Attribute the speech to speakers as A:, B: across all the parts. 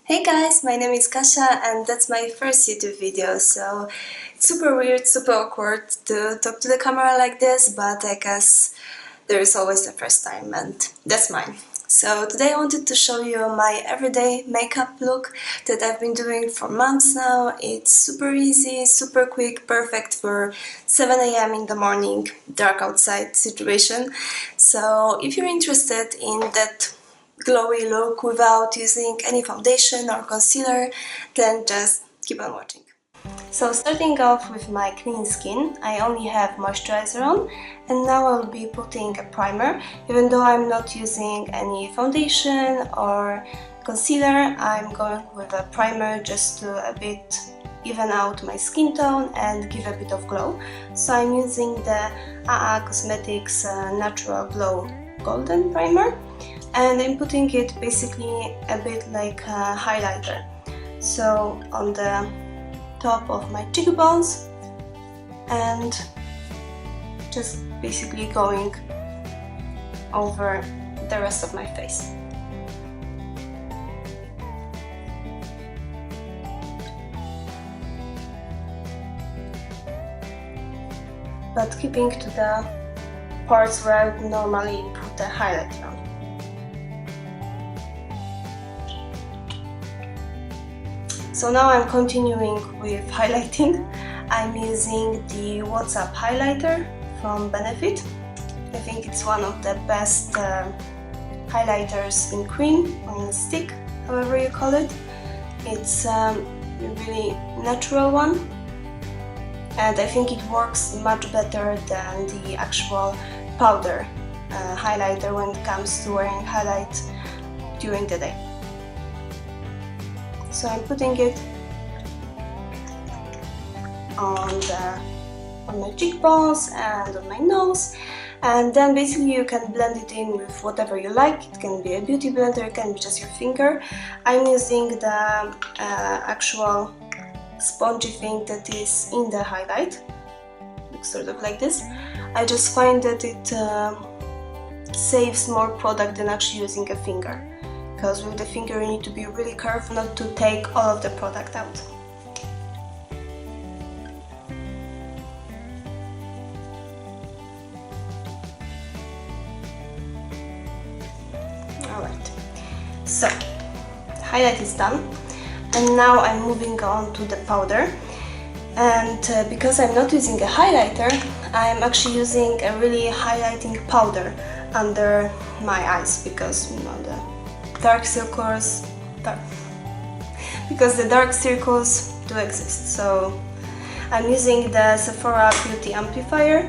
A: Hey guys, my name is Kasia and that's my first YouTube video, so it's super weird, super awkward to talk to the camera like this, but I guess there is always the first time and that's mine. So today I wanted to show you my everyday makeup look that I've been doing for months now. It's super easy, super quick, perfect for 7 a.m. in the morning, dark outside situation. So if you're interested in that glowy look without using any foundation or concealer, then just keep on watching. So starting off with my clean skin, I only have moisturizer on, and now I'll be putting a primer. Even though I'm not using any foundation or concealer, I'm going with a primer just to a bit even out my skin tone and give a bit of glow. So I'm using the AA Cosmetics Natural Glow Golden Primer, and I'm putting it basically a bit like a highlighter. So on the top of my cheekbones and just basically going over the rest of my face. But keeping to the parts where I would normally put the highlighter on. So now I'm continuing with highlighting. I'm using the What's Up highlighter from Benefit. I think it's one of the best highlighters in cream or in stick, however you call it. It's a really natural one, and I think it works much better than the actual powder highlighter when it comes to wearing highlight during the day. So I'm putting it on my cheekbones and on my nose, and then basically you can blend it in with whatever you like. It can be a beauty blender, it can be just your finger. I'm using the actual spongy thing that is in the highlight. Looks sort of like this. I just find that it saves more product than actually using a finger, because with the finger you need to be really careful not to take all of the product out. Alright, so the highlight is done, and now I'm moving on to the powder. And because I'm not using a highlighter, I'm actually using a really highlighting powder under my eyes, because you know the dark circles do exist. So I'm using the Sephora Beauty Amplifier.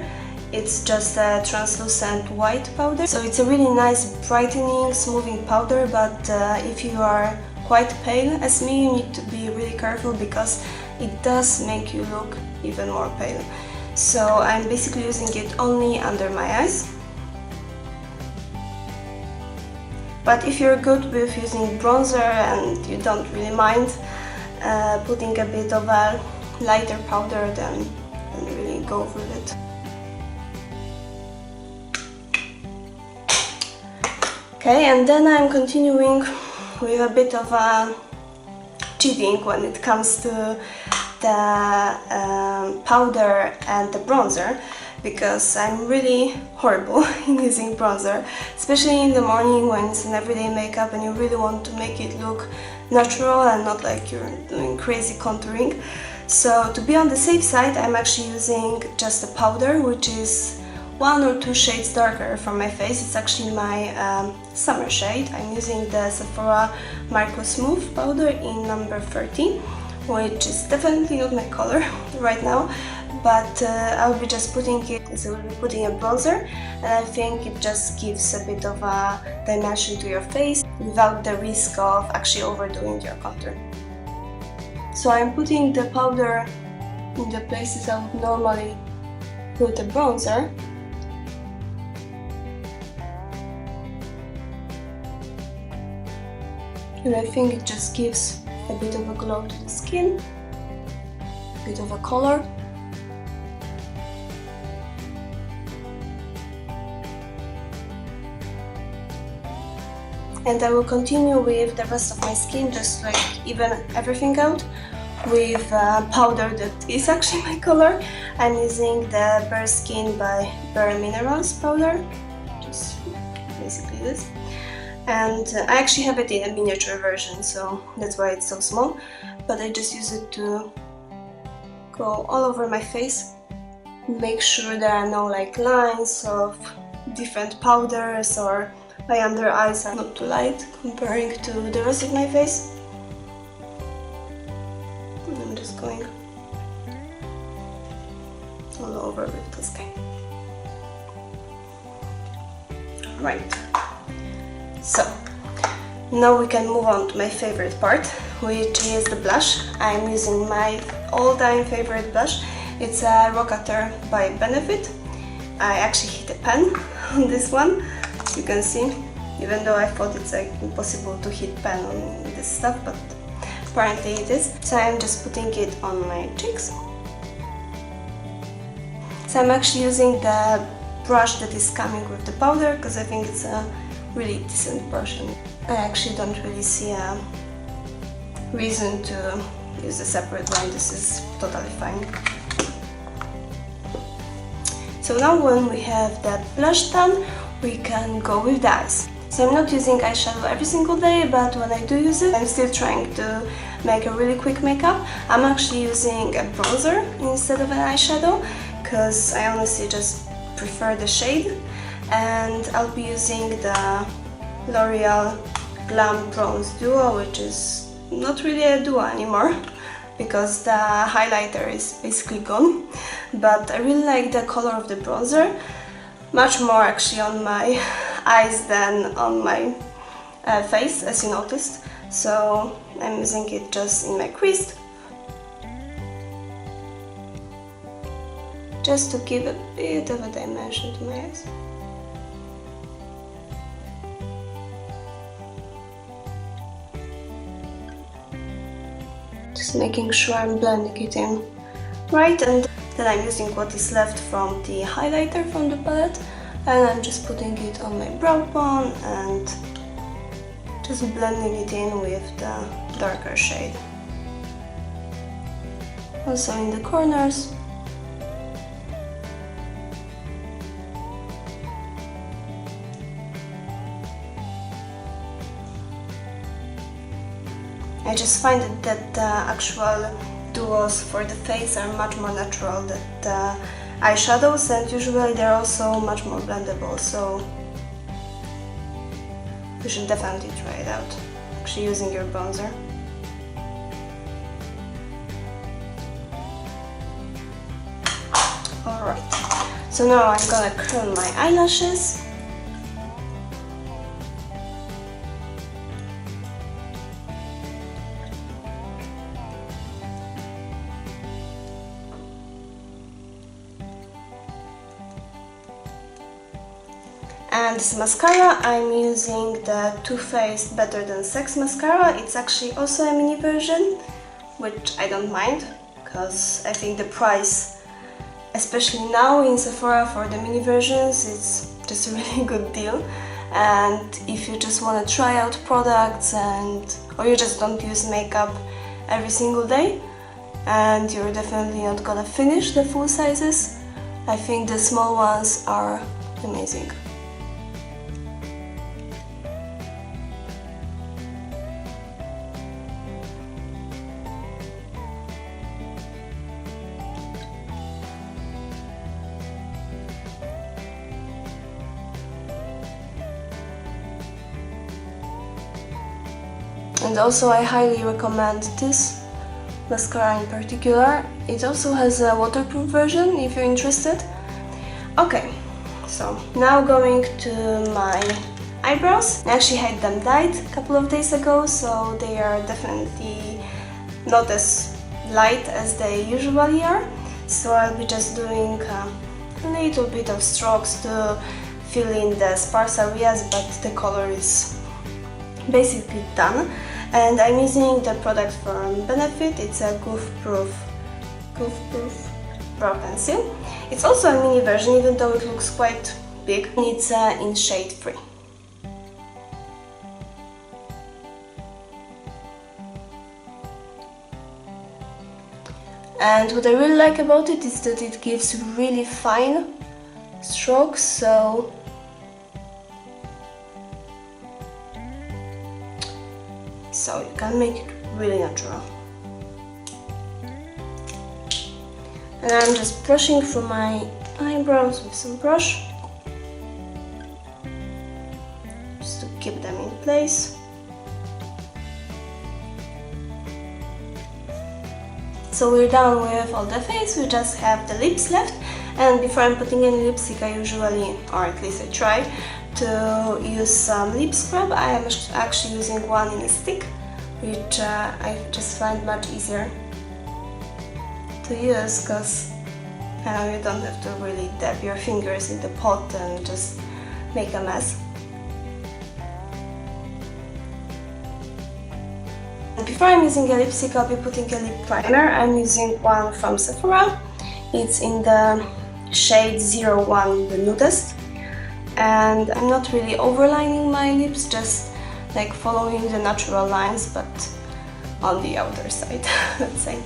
A: It's just a translucent white powder, so it's a really nice brightening, smoothing powder, but if you are quite pale as me, you need to be really careful because it does make you look even more pale. So I'm basically using it only under my eyes. But if you're good with using bronzer and you don't really mind putting a bit of a lighter powder, then really go with it. Okay, and then I'm continuing with a bit of a cheating when it comes to the powder and the bronzer, because I'm really horrible in using bronzer, especially in the morning when it's an everyday makeup and you really want to make it look natural and not like you're doing crazy contouring. So to be on the safe side, I'm actually using just a powder which is 1 or 2 shades darker from my face. It's actually my summer shade. I'm using the Sephora Micro Smooth powder in number 30, which is definitely not my color right now, but I'll be just putting it as I will be putting a bronzer, and I think it just gives a bit of a dimension to your face without the risk of actually overdoing your contour. So I'm putting the powder in the places I would normally put a bronzer. And I think it just gives a bit of a glow to the skin, a bit of a color. And I will continue with the rest of my skin, just like even everything out with powder that is actually my color. I'm using the Bare Skin by Bare Minerals powder, just basically this. And I actually have it in a miniature version, so that's why it's so small. But I just use it to go all over my face, make sure there are no like lines of different powders or my under eyes are not too light comparing to the rest of my face. And I'm just going all over with this guy. Right. So now we can move on to my favorite part, which is the blush. I'm using my all-time favorite blush. It's a Rockateur by Benefit. I actually hit a pen on this one, you can see, even though I thought it's like impossible to hit pen on this stuff, but apparently it is. So I'm just putting it on my cheeks. So I'm actually using the brush that is coming with the powder because I think it's a really decent brush, and I actually don't really see a reason to use a separate one. This is totally fine. So now when we have the blush done, we can go with the eyes. So I'm not using eyeshadow every single day, but when I do use it, I'm still trying to make a really quick makeup. I'm actually using a bronzer instead of an eyeshadow because I honestly just prefer the shade, and I'll be using the L'Oreal Glam Bronze Duo, which is not really a duo anymore because the highlighter is basically gone, but I really like the color of the bronzer, much more actually on my eyes than on my face, as you noticed. So I'm using it just in my crease, just to give a bit of a dimension to my eyes. Just making sure I'm blending it in right, and then I'm using what is left from the highlighter from the palette, and I'm just putting it on my brow bone and just blending it in with the darker shade. Also in the corners. I just find that the actual duos for the face are much more natural than the eyeshadows, and usually they're also much more blendable, so you should definitely try it out, actually using your bronzer. Alright, so now I'm gonna curl my eyelashes. And this mascara, I'm using the Too Faced Better Than Sex mascara. It's actually also a mini version, which I don't mind, because I think the price, especially now in Sephora for the mini versions, it's just a really good deal. And if you just want to try out products, or you just don't use makeup every single day, and you're definitely not gonna finish the full sizes, I think the small ones are amazing. And also I highly recommend this mascara in particular. It also has a waterproof version if you're interested. Okay, so now going to my eyebrows. I actually had them dyed a couple of days ago, so they are definitely not as light as they usually are. So I'll be just doing a little bit of strokes to fill in the sparse areas, but the color is basically done. And I'm using the product from Benefit. It's a goof proof brow pencil. It's also a mini version, even though it looks quite big. It's in shade 3. And what I really like about it is that it gives really fine strokes, so you can make it really natural. And I'm just brushing through my eyebrows with some brush, just to keep them in place. So we're done with all the face, we just have the lips left. And before I'm putting any lipstick, I usually, or at least I try, to use some lip scrub. I am actually using one in a stick, which I just find much easier to use, because you don't have to really dab your fingers in the pot and just make a mess. Before I'm using a lipstick, I'll be putting a lip primer. I'm using one from Sephora. It's in the shade 01, the nudist. And I'm not really overlining my lips, just like following the natural lines, but on the outer side, let's say.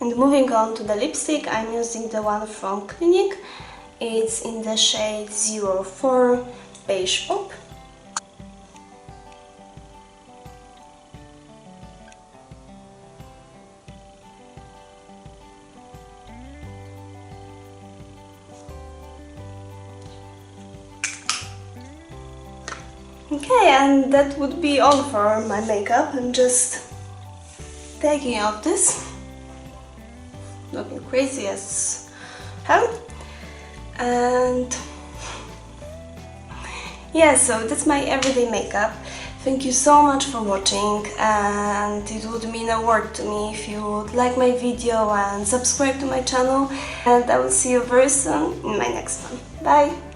A: And moving on to the lipstick, I'm using the one from Clinique. It's in the shade 04 Beige Pop. Okay, and that would be all for my makeup. I'm just taking off this, looking crazy as hell. And yeah, so that's my everyday makeup. Thank you so much for watching, and it would mean a world to me if you would like my video and subscribe to my channel, and I will see you very soon in my next one. Bye!